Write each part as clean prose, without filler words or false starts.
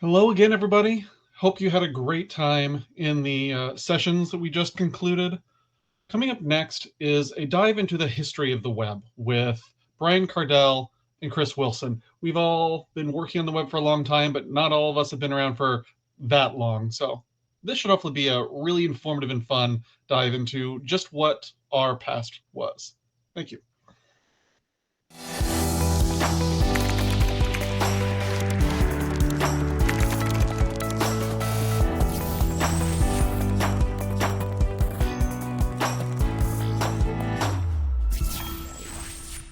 Hello again, everybody. Hope you had a great time in the sessions that we just concluded. Coming up next is a dive into the history of the web with Brian Kardell and Chris Wilson. We've all been working on the web for a long time, but not all of us have been around for that long. So this should hopefully be a really informative and fun dive into just what our past was. Thank you.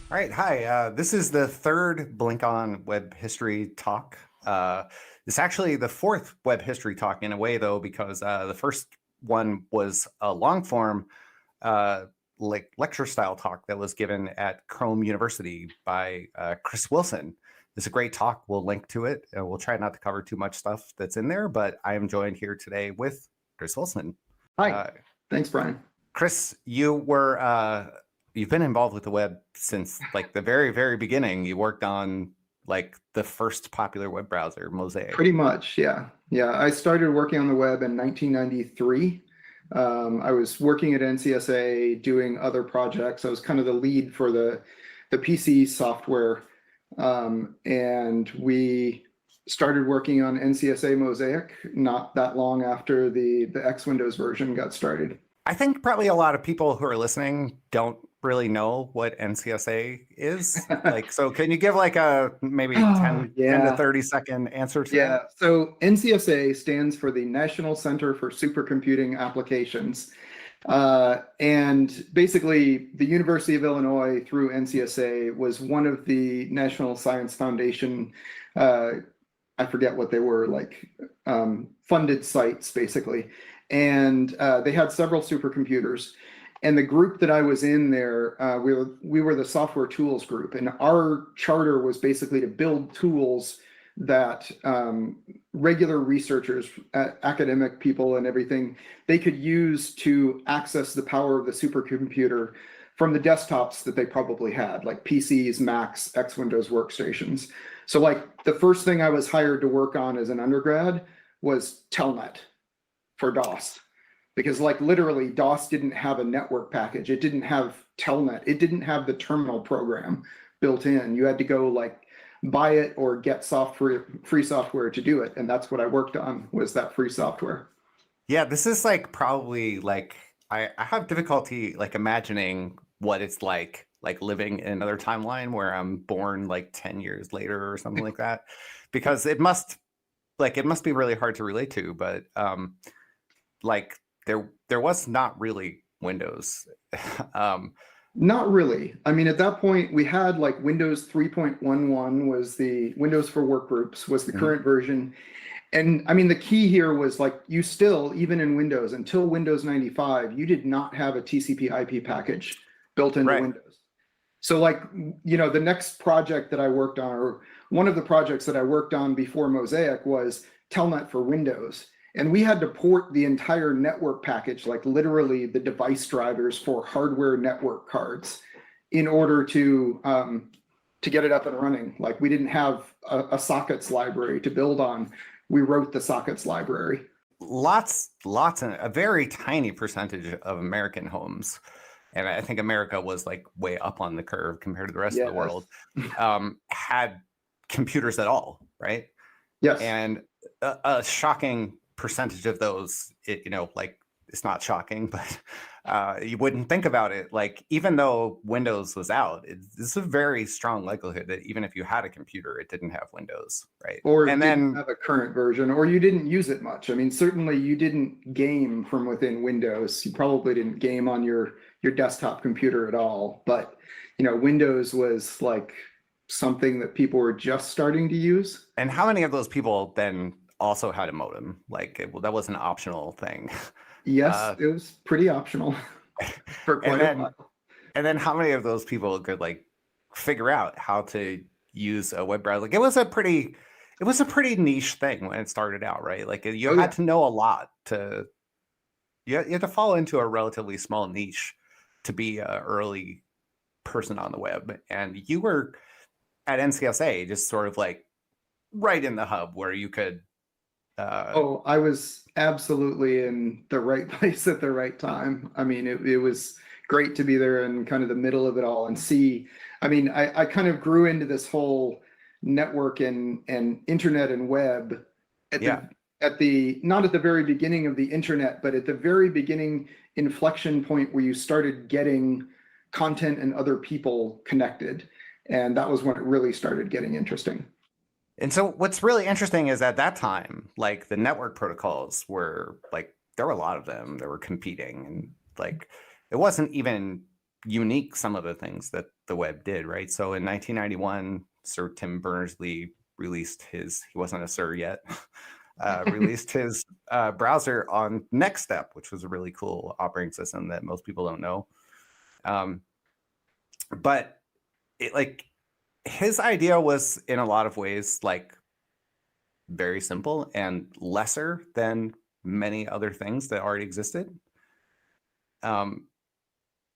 All right, hi. This is the third BlinkOn web history talk. It's actually the fourth web history talk in a way, though, because the first one was a long form like lecture style talk that was given at Chrome University by Chris Wilson. It's a great talk. We'll link to it. We'll try not to cover too much stuff that's in there, but I am joined here today with Chris Wilson. Hi. Thanks, Brian. Chris, you've been involved with the web since like the very, very beginning. You worked on like the first popular web browser, Mosaic. Pretty much, yeah. I started working on the web in 1993. I was working at NCSA doing other projects. I was kind of the lead for the PC software. And we started working on NCSA Mosaic not that long after the X Windows version got started. I think probably a lot of people who are listening don't really know what NCSA is. Like, so can you give like a maybe 10 to 30 second answer to that? So NCSA stands for the National Center for Supercomputing Applications. And basically the University of Illinois through NCSA was one of the National Science Foundation, I forget what they were, like funded sites basically. And they had several supercomputers. And the group that I was in there, we were the software tools group. And our charter was basically to build tools that regular researchers, academic people and everything, they could use to access the power of the supercomputer from the desktops that they probably had, like PCs, Macs, X Windows workstations. So like the first thing I was hired to work on as an undergrad was Telnet for DOS, because like literally DOS didn't have a network package. It didn't have Telnet. It didn't have the terminal program built in. You had to go like buy it or get free software to do it. And that's what I worked on, was that free software. Yeah, this is like probably like, I have difficulty like imagining what it's like living in another timeline where I'm born like 10 years later or something like that, because it must be really hard to relate to, but like there was not really Windows. Not really. I mean, at that point we had like Windows 3.11 was the Windows for Workgroups was the current version. And I mean, the key here was like you still, even in Windows, until Windows 95, you did not have a TCP IP package built into Windows. So like, you know, the next project that I worked on, or one of the projects that I worked on before Mosaic, was Telnet for Windows. And we had to port the entire network package, like literally the device drivers for hardware network cards, in order to get it up and running. Like we didn't have a sockets library to build on. We wrote the sockets library. Lots, a very tiny percentage of American homes, and I think America was like way up on the curve compared to the rest of the world, had computers at all, right? Yes. And a shocking percentage of those, you know, like it's not shocking, but you wouldn't think about it. Like even though Windows was out, it's a very strong likelihood that even if you had a computer, it didn't have Windows, right? Or and didn't have a current version, or you didn't use it much. I mean, certainly you didn't game from within Windows. You probably didn't game on your desktop computer at all. But you know, Windows was like something that people were just starting to use. And how many of those people then also had a modem? Like that was an optional thing. Yes, it was pretty optional for quite a while. And then how many of those people could like figure out how to use a web browser? Like it was a pretty niche thing when it started out, right? Like you had to know a lot you had to fall into a relatively small niche to be an early person on the web. And you were at NCSA just sort of like right in the hub where you could Oh, I was absolutely in the right place at the right time. I mean, it was great to be there in kind of the middle of it all and see. I mean, I kind of grew into this whole network and internet and web at Yeah. the not at the very beginning of the internet, but at the very beginning inflection point where you started getting content and other people connected. And that was when it really started getting interesting. And so what's really interesting is at that time, like the network protocols were like, there were a lot of them that were competing, and like it wasn't even unique, some of the things that the web did, right? So in 1991, Sir Tim Berners-Lee released his, he wasn't a sir yet, released his browser on NextStep, which was a really cool operating system that most people don't know. But it like, his idea was in a lot of ways like very simple and lesser than many other things that already existed.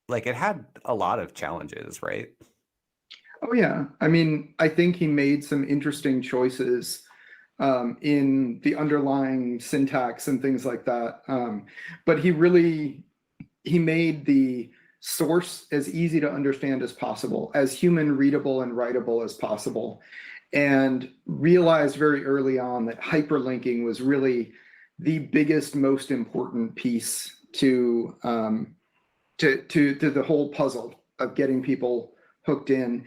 Like it had a lot of challenges, right? Oh yeah. I mean, I think he made some interesting choices in the underlying syntax and things like that. But he made the source as easy to understand as possible, as human readable and writable as possible, and realized very early on that hyperlinking was really the biggest, most important piece to the whole puzzle of getting people hooked in.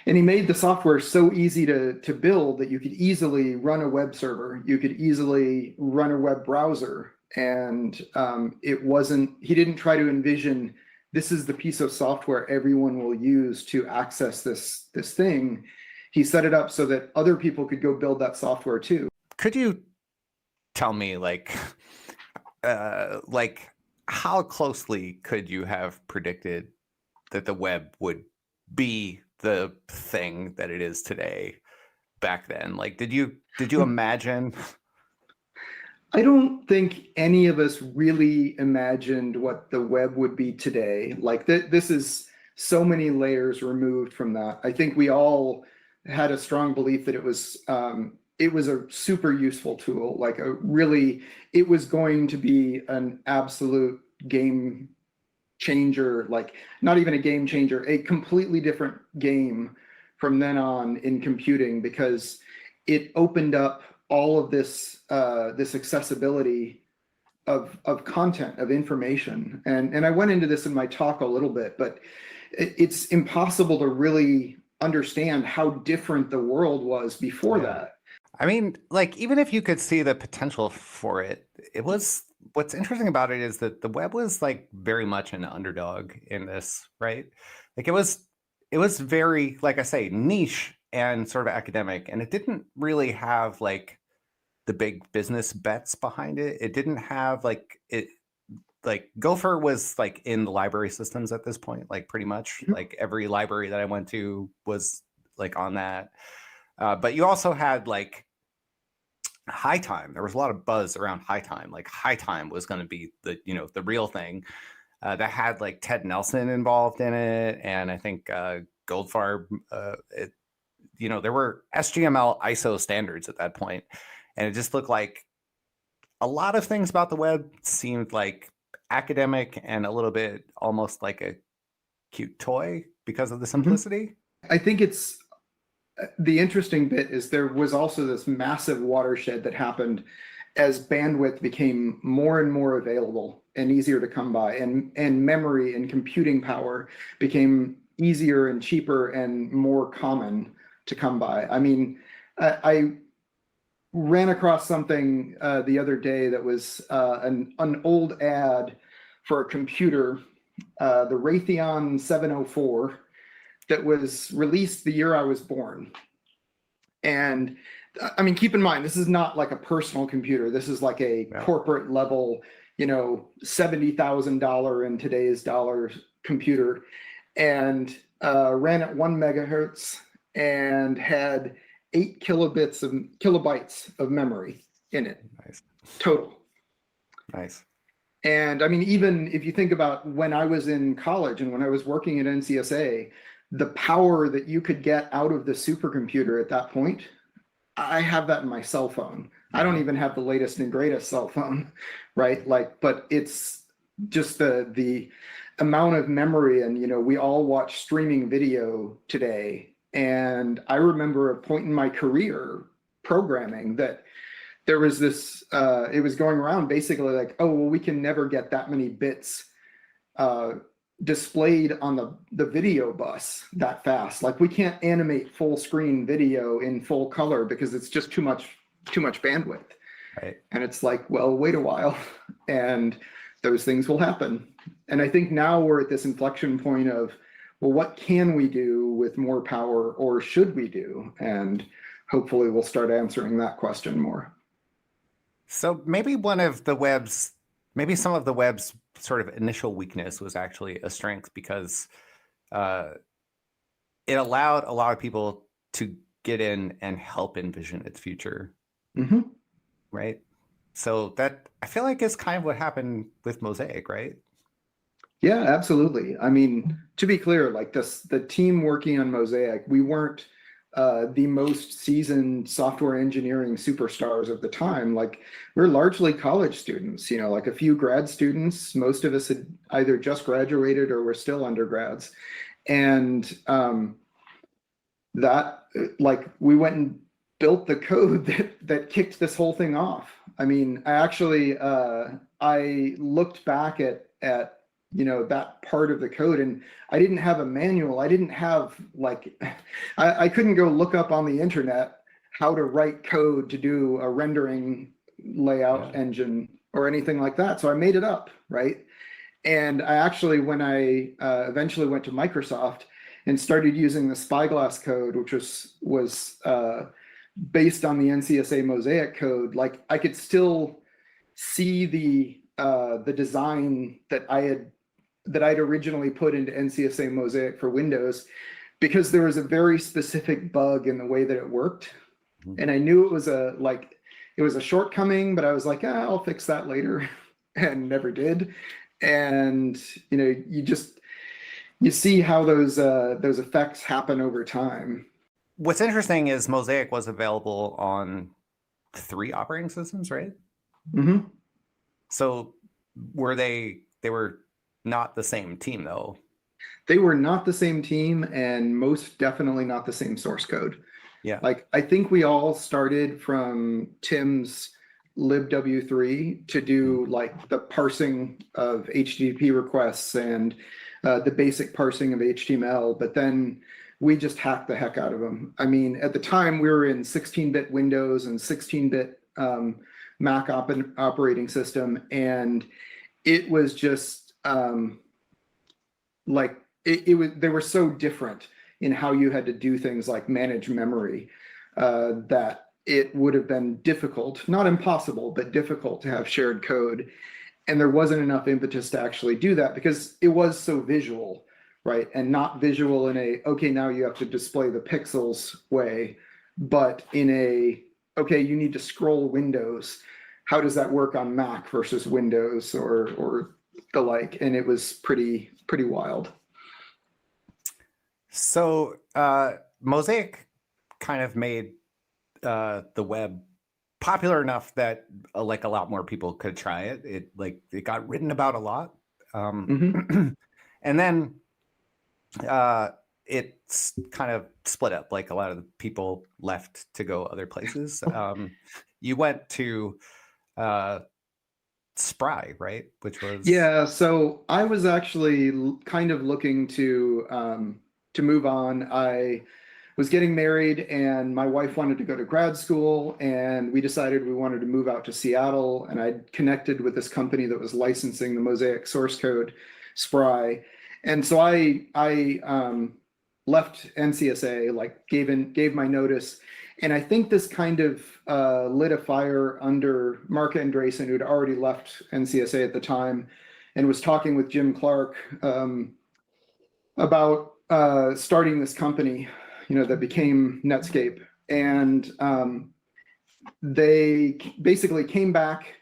And he made the software so easy to build that you could easily run a web server, you could easily run a web browser, and he didn't try to envision this is the piece of software everyone will use to access this thing. He set it up so that other people could go build that software too. Could you tell me like how closely could you have predicted that the web would be the thing that it is today back then? Like, did you imagine? I don't think any of us really imagined what the web would be today. Like this is so many layers removed from that. I think we all had a strong belief that it was a super useful tool. Like it was going to be an absolute game changer, like not even a game changer, a completely different game from then on in computing, because it opened up all of this accessibility of content, of information. And I went into this in my talk a little bit, but it's impossible to really understand how different the world was before that. I mean, like, even if you could see the potential for it, what's interesting about it is that the web was like very much an underdog in this, right? Like it was very, like I say, niche and sort of academic, and it didn't really have like the big business bets behind it. It didn't have like Gopher was like in the library systems at this point, like pretty much like every library that I went to was like on that. But you also had like High Time. There was a lot of buzz around High Time. Like High Time was going to be the real thing. That had like Ted Nelson involved in it, and I think Goldfarb. There were SGML ISO standards at that point, and it just looked like a lot of things about the web seemed like academic and a little bit almost like a cute toy because of the simplicity. I think it's the interesting bit is there was also this massive watershed that happened as bandwidth became more and more available and easier to come by, and memory and computing power became easier and cheaper and more common to come by. I mean, I ran across something the other day that was an old ad for a computer, the Raytheon 704, that was released the year I was born. And I mean, keep in mind, this is not like a personal computer. This is like a corporate level, $70,000 in today's dollars computer, and ran at 1 megahertz and had 8 kilobytes of memory in it. Nice. Total. Nice. And I mean, even if you think about when I was in college and when I was working at NCSA, the power that you could get out of the supercomputer at that point, I have that in my cell phone. I don't even have the latest and greatest cell phone, right? Like, but it's just the amount of memory, and we all watch streaming video today. And I remember a point in my career programming that there was this, it was going around basically like, oh, well, we can never get that many bits displayed on the video bus that fast. Like, we can't animate full screen video in full color because it's just too much bandwidth. Right. And it's like, well, wait a while, and those things will happen. And I think now we're at this inflection point of, well, what can we do with more power, or should we do? And hopefully we'll start answering that question more. So maybe some of the web's sort of initial weakness was actually a strength, because it allowed a lot of people to get in and help envision its future. Mm-hmm. Right. So that, I feel like, is kind of what happened with Mosaic, right? Yeah, absolutely. I mean, to be clear, like the team working on Mosaic, we weren't the most seasoned software engineering superstars of the time. Like, we're largely college students, like a few grad students. Most of us had either just graduated or were still undergrads. And that, like, we went and built the code that kicked this whole thing off. I mean, I actually, I looked back at that part of the code, and I didn't have a manual. I didn't have I couldn't go look up on the internet how to write code to do a rendering layout engine or anything like that. So I made it up, right? And I actually, when I eventually went to Microsoft and started using the Spyglass code, which was based on the NCSA Mosaic code, like, I could still see the design that I'd originally put into NCSA Mosaic for Windows, because there was a very specific bug in the way that it worked. And I knew it was a shortcoming, but I was like, I'll fix that later, and never did. And you see how those effects happen over time. What's interesting is Mosaic was available on 3 operating systems, right? Mm-hmm. So they were not the same team, though. They were not the same team, and most definitely not the same source code. Yeah. Like, I think we all started from Tim's libw3 to do like the parsing of HTTP requests and the basic parsing of HTML, but then we just hacked the heck out of them. I mean, at the time we were in 16-bit Windows and 16-bit Mac operating system, and it was just they were so different in how you had to do things like manage memory that it would have been difficult, not impossible, but difficult to have shared code. And there wasn't enough impetus to actually do that because it was so visual, right? And not visual in a, okay, now you have to display the pixels way, but in a, okay, you need to scroll windows. How does that work on Mac versus Windows or the like? And it was pretty wild. So Mosaic kind of made the web popular enough that like a lot more people could try it. It got written about a lot, and then it's kind of split up. Like, a lot of the people left to go other places. You went to Spry, right? Which was So I was actually kind of looking to move on. I was getting married, and my wife wanted to go to grad school, and we decided we wanted to move out to Seattle. And I connected with this company that was licensing the Mosaic source code, Spry. And so I left NCSA, like gave my notice. And I think this kind of lit a fire under Mark Andreessen, who'd already left NCSA at the time, and was talking with Jim Clark about starting this company, that became Netscape. And they basically came back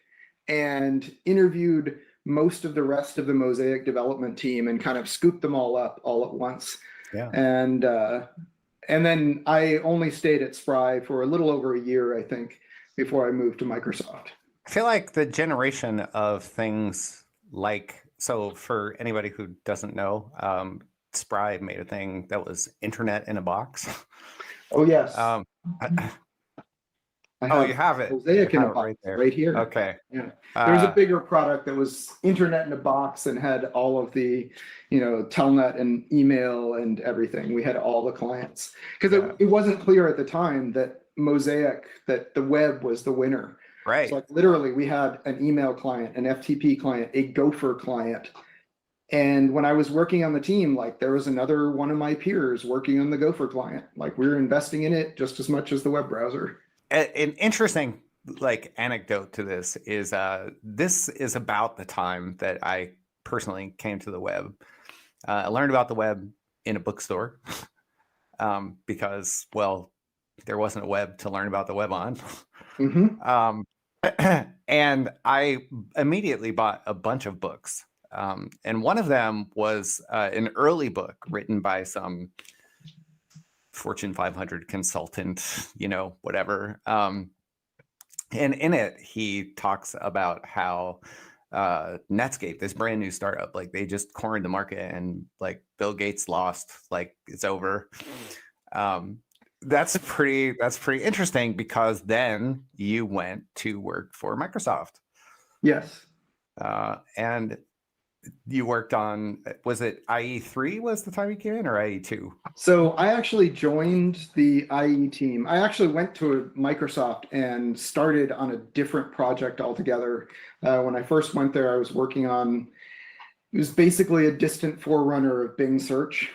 and interviewed most of the rest of the Mosaic development team and kind of scooped them all up all at once. Yeah. And then I only stayed at Spry for a little over a year, I think. before I moved to Microsoft. I feel like the generation of things like, so for anybody who doesn't know, Spry made a thing that was internet in a box. Oh, yes. You have it. Mosaic in a box right there. right here. Okay. Yeah. There was a bigger product that was internet in a box and had all of the, telnet and email and everything. We had all the clients because it wasn't clear at the time that Mosaic, that the web was the winner. Right. So like literally we had an email client, an FTP client, a Gopher client. And when I was working on the team, like there was another one of my peers working on the Gopher client. Like we were investing in it just as much as the web browser. An interesting anecdote to this is about the time that I personally came to the web. I learned about the web in a bookstore because, well, there wasn't a web to learn about the web on. Mm-hmm. And I immediately bought a bunch of books. And one of them was an early book written by some Fortune 500 consultant, whatever. And in it, he talks about how Netscape, this brand new startup, like they just cornered the market and like Bill Gates lost, like it's over. That's pretty interesting because then you went to work for Microsoft. Yes. And you worked on, was it IE3 was the time you came in or IE2? So I actually joined the IE team. I actually went to Microsoft and started on a different project altogether. When I first went there, I was working on, it was basically a distant forerunner of Bing search.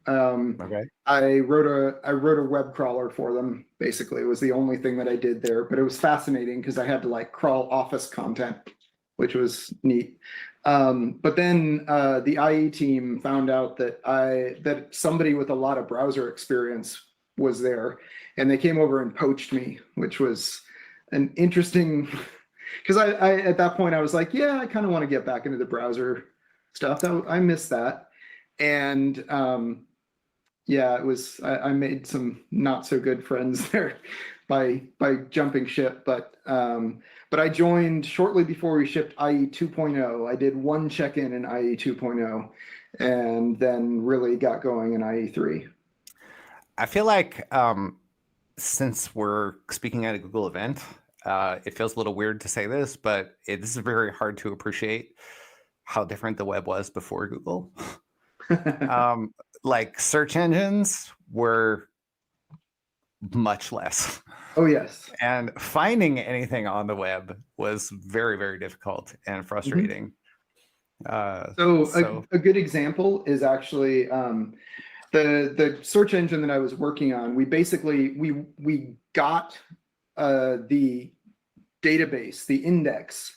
Okay. I wrote a web crawler for them. Basically, it was the only thing that I did there, but it was fascinating because I had to like crawl Office content, which was neat. But then the IE team found out that somebody with a lot of browser experience was there, and they came over and poached me, which was an interesting, because I at that point I was like, yeah, I kind of want to get back into the browser stuff. I miss that, and yeah, it was I made some not so good friends there by jumping ship, but I joined shortly before we shipped IE 2.0. I did one check-in in IE 2.0 and then really got going in IE 3. I feel like since we're speaking at a Google event, it feels a little weird to say this, but this is very hard to appreciate how different the web was before Google. Like search engines were much less. Oh, yes. And finding anything on the web was very, very difficult and frustrating. So a good example is actually the search engine that I was working on. We basically, we got the database, the index.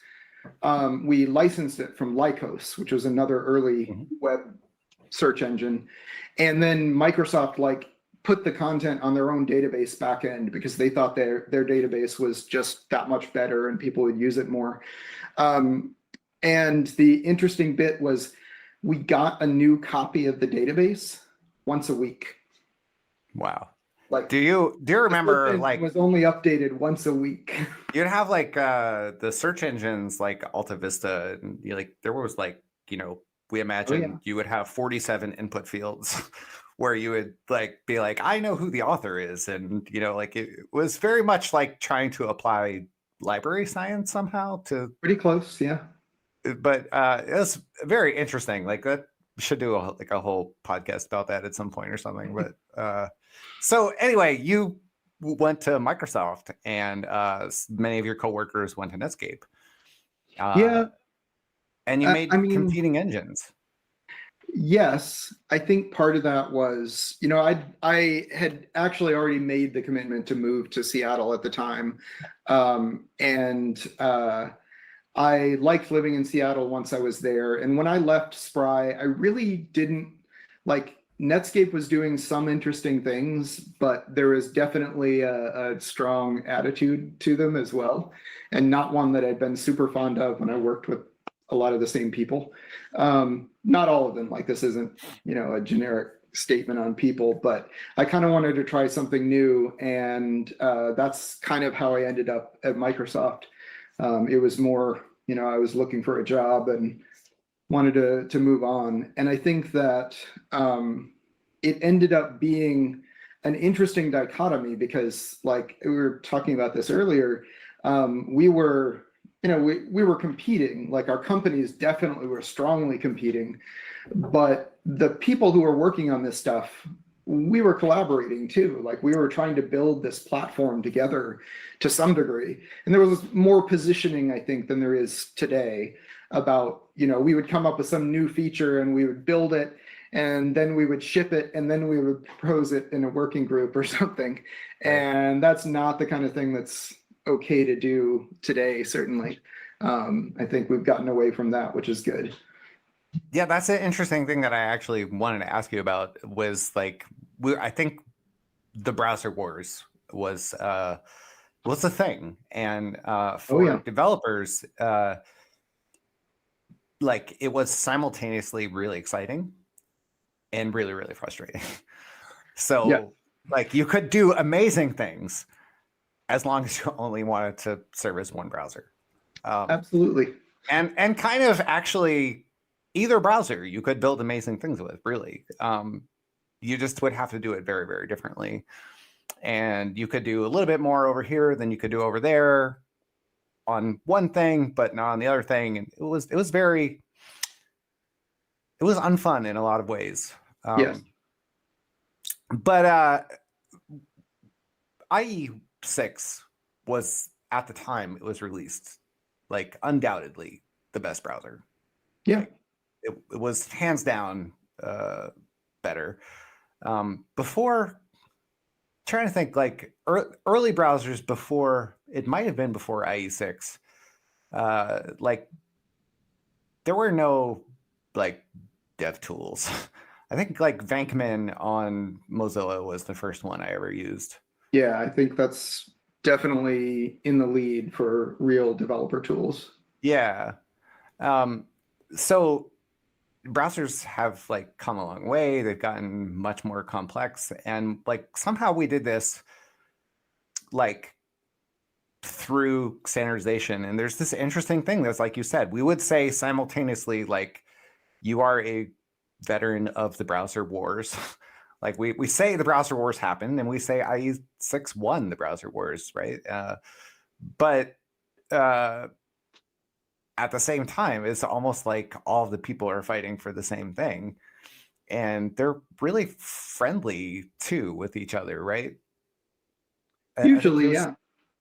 We licensed it from Lycos, which was another early web search engine. And then Microsoft put the content on their own database backend because they thought their database was just that much better and people would use it more. And the interesting bit was we got a new copy of the database once a week. Wow. Do you remember it was only updated once a week? You'd have the search engines like Alta Vista, and there was we imagine you would have 47 input fields where you would be like, I know who the author is. And, it was very much like trying to apply library science somehow to. Pretty close. Yeah. But it was very interesting. That should do a whole podcast about that at some point or something. But so anyway, you went to Microsoft and many of your coworkers went to Netscape. Yeah. And you made competing engines. Yes, I think part of that was, I had actually already made the commitment to move to Seattle at the time. And I liked living in Seattle once I was there. And when I left Spry, I really didn't Netscape was doing some interesting things, but there was definitely a strong attitude to them as well. And not one that I'd been super fond of when I worked with a lot of the same people. Not all of them, this isn't, a generic statement on people, but I kind of wanted to try something new, and that's kind of how I ended up at Microsoft. It was more, I was looking for a job and wanted to move on, and I think that it ended up being an interesting dichotomy because, like we were talking about this earlier, we were competing. Like our companies definitely were strongly competing, but the people who were working on this stuff, we were collaborating too. Like we were trying to build this platform together to some degree. And there was more positioning, I think, than there is today about, we would come up with some new feature and we would build it, and then we would ship it, and then we would propose it in a working group or something. And that's not the kind of thing that's okay to do today, certainly. I think we've gotten away from that, which is good. Yeah, that's an interesting thing that I actually wanted to ask you about was like, I think the browser wars was a thing. And for developers, like it was simultaneously really exciting and really, really frustrating. So like you could do amazing things as long as you only wanted to service one browser. Absolutely. And kind of actually either browser you could build amazing things with, really. You just would have to do it very, very differently. And you could do a little bit more over here than you could do over there on one thing, but not on the other thing. And it was unfun in a lot of ways. Yes. But IE6 was, at the time it was released, like undoubtedly the best browser. Yeah. Like, it was hands down better. Before, trying to think, like early browsers before, it might have been before IE6, like there were no like dev tools. I think like Vankman on Mozilla was the first one I ever used. Yeah, I think that's definitely in the lead for real developer tools. Yeah. So browsers have like come a long way. They've gotten much more complex, and like somehow we did this like through standardization. And there's this interesting thing that's, like you said, we would say simultaneously, like, you are a veteran of the browser wars. Like we say the browser wars happened, and we say IE6 won the browser wars, right? But at the same time, it's almost like all of the people are fighting for the same thing, and they're really friendly too with each other, right? Usually, yeah.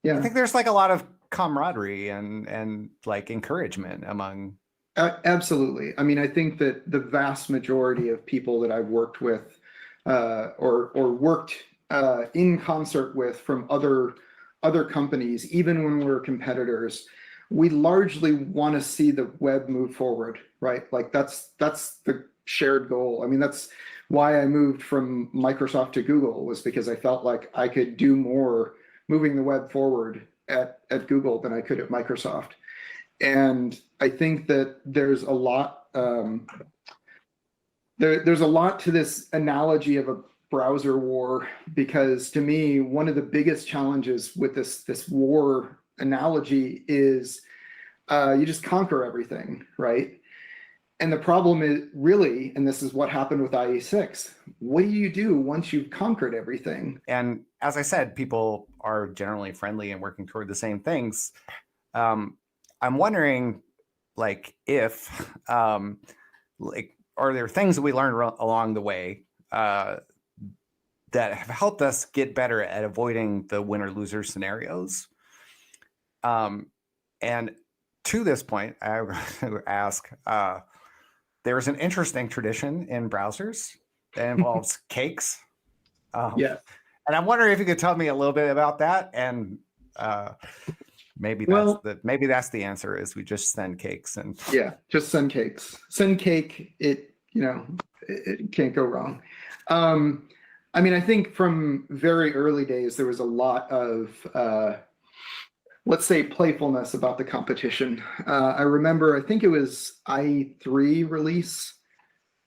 I think there's like a lot of camaraderie and like encouragement among. Absolutely. I mean, I think that the vast majority of people that I've worked with or worked in concert with from other companies, even when we're competitors, we largely want to see the web move forward, right? Like that's the shared goal. I mean, that's why I moved from Microsoft to Google, was because I felt like I could do more moving the web forward at Google than I could at Microsoft. And I think that there's a lot there's a lot to this analogy of a browser war, because to me, one of the biggest challenges with this war analogy is you just conquer everything, right? And the problem is really, and this is what happened with IE6, what do you do once you've conquered everything? And as I said, people are generally friendly and working toward the same things. I'm wondering, like, if like, are there things that we learned along the way that have helped us get better at avoiding the winner-loser scenarios? And to this point, I would ask, there's an interesting tradition in browsers that involves cakes. Yes. And I'm wondering if you could tell me a little bit about that. And maybe that's the answer, is we just send cakes. And yeah, just send cakes. Send cake, it can't go wrong. I mean, I think from very early days, there was a lot of let's say playfulness about the competition. I remember, I think it was IE3 release.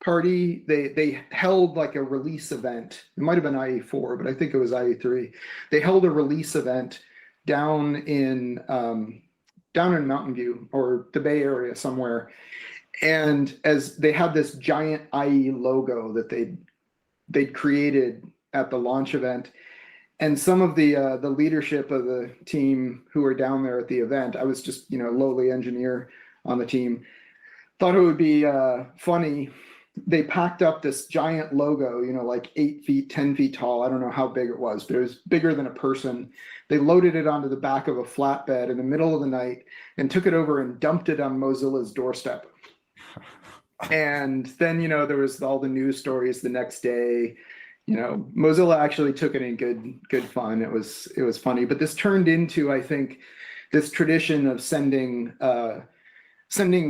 party. They held like a release event. It might have been IE4, but I think it was IE3. They held a release event down in Mountain View or the Bay Area somewhere. And as they had this giant IE logo that they'd created at the launch event, and some of the leadership of the team who were down there at the event, I was just lowly engineer on the team, thought it would be funny. They packed up this giant logo, like 8 feet, 10 feet tall. I don't know how big it was, but it was bigger than a person. They loaded it onto the back of a flatbed in the middle of the night and took it over and dumped it on Mozilla's doorstep. And then, there was all the news stories the next day. Mozilla actually took it in good fun. It was funny, but this turned into, I think, this tradition of sending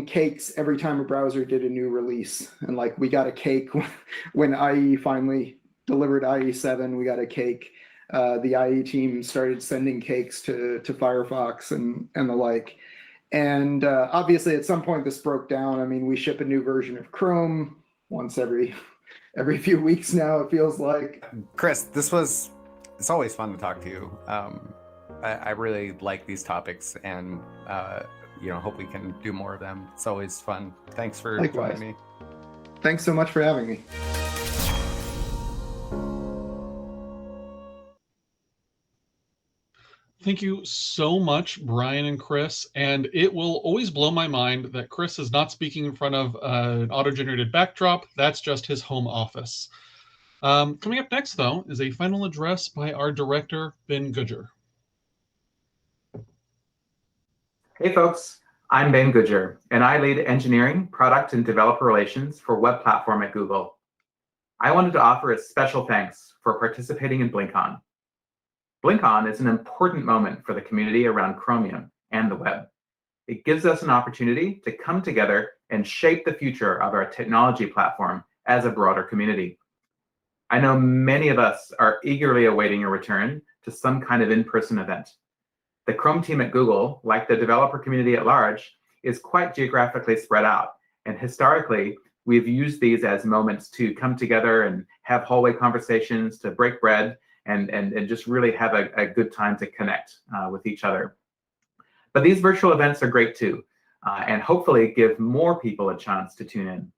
cakes every time a browser did a new release. And like, we got a cake when IE finally delivered IE7, we got a cake. The IE team started sending cakes to Firefox and the like. And obviously at some point this broke down. I mean, we ship a new version of Chrome once every few weeks now, it feels like. Chris, it's always fun to talk to you. I really like these topics, and hope we can do more of them. It's always fun. Thanks for joining me. Thanks so much for having me. Thank you so much, Brian and Chris. And it will always blow my mind that Chris is not speaking in front of an auto-generated backdrop. That's just his home office. Coming up next, though, is a final address by our director, Ben Goodger. Hey, folks. I'm Ben Goodger, and I lead engineering, product, and developer relations for Web Platform at Google. I wanted to offer a special thanks for participating in BlinkOn. BlinkOn is an important moment for the community around Chromium and the web. It gives us an opportunity to come together and shape the future of our technology platform as a broader community. I know many of us are eagerly awaiting a return to some kind of in-person event. The Chrome team at Google, like the developer community at large, is quite geographically spread out. And historically, we've used these as moments to come together and have hallway conversations, to break bread, and just really have a good time to connect with each other. But these virtual events are great too, and hopefully give more people a chance to tune in.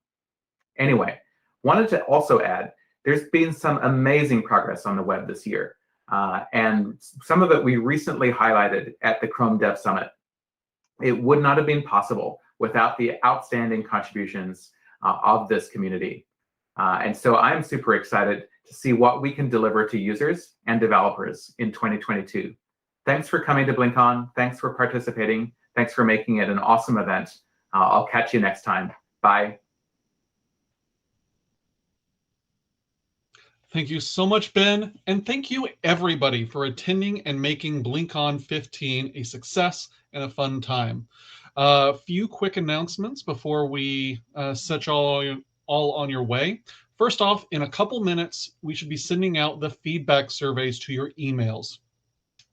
Anyway, wanted to also add, there's been some amazing progress on the web this year, and some of it we recently highlighted at the Chrome Dev Summit. It would not have been possible without the outstanding contributions of this community. And so I'm super excited to see what we can deliver to users and developers in 2022. Thanks for coming to BlinkOn. Thanks for participating. Thanks for making it an awesome event. I'll catch you next time. Bye. Thank you so much, Ben. And thank you, everybody, for attending and making BlinkOn 15 a success and a fun time. A few quick announcements before we set you all on your way. First off, in a couple minutes, we should be sending out the feedback surveys to your emails.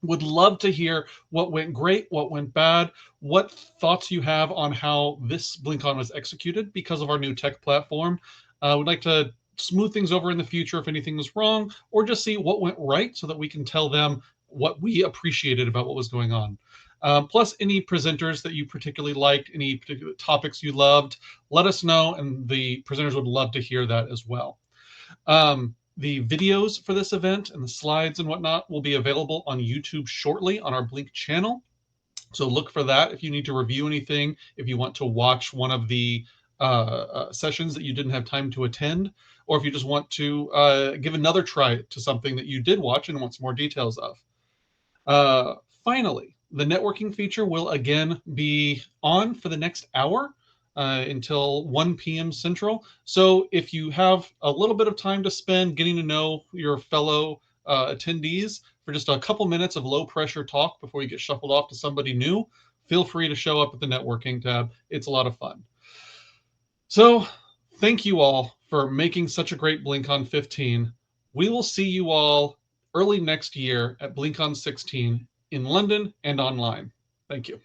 Would love to hear what went great, what went bad, what thoughts you have on how this BlinkOn was executed because of our new tech platform. We'd like to smooth things over in the future if anything was wrong, or just see what went right so that we can tell them what we appreciated about what was going on. Plus, any presenters that you particularly liked, any particular topics you loved, let us know, and the presenters would love to hear that as well. The videos for this event and the slides and whatnot will be available on YouTube shortly on our Blink channel. So look for that if you need to review anything, if you want to watch one of the sessions that you didn't have time to attend, or if you just want to give another try to something that you did watch and want some more details of. Finally, the networking feature will again be on for the next hour until 1 p.m. Central. So if you have a little bit of time to spend getting to know your fellow attendees for just a couple minutes of low pressure talk before you get shuffled off to somebody new, feel free to show up at the networking tab. It's a lot of fun. So thank you all for making such a great BlinkOn 15. We will see you all early next year at BlinkOn 16 in London and online. Thank you.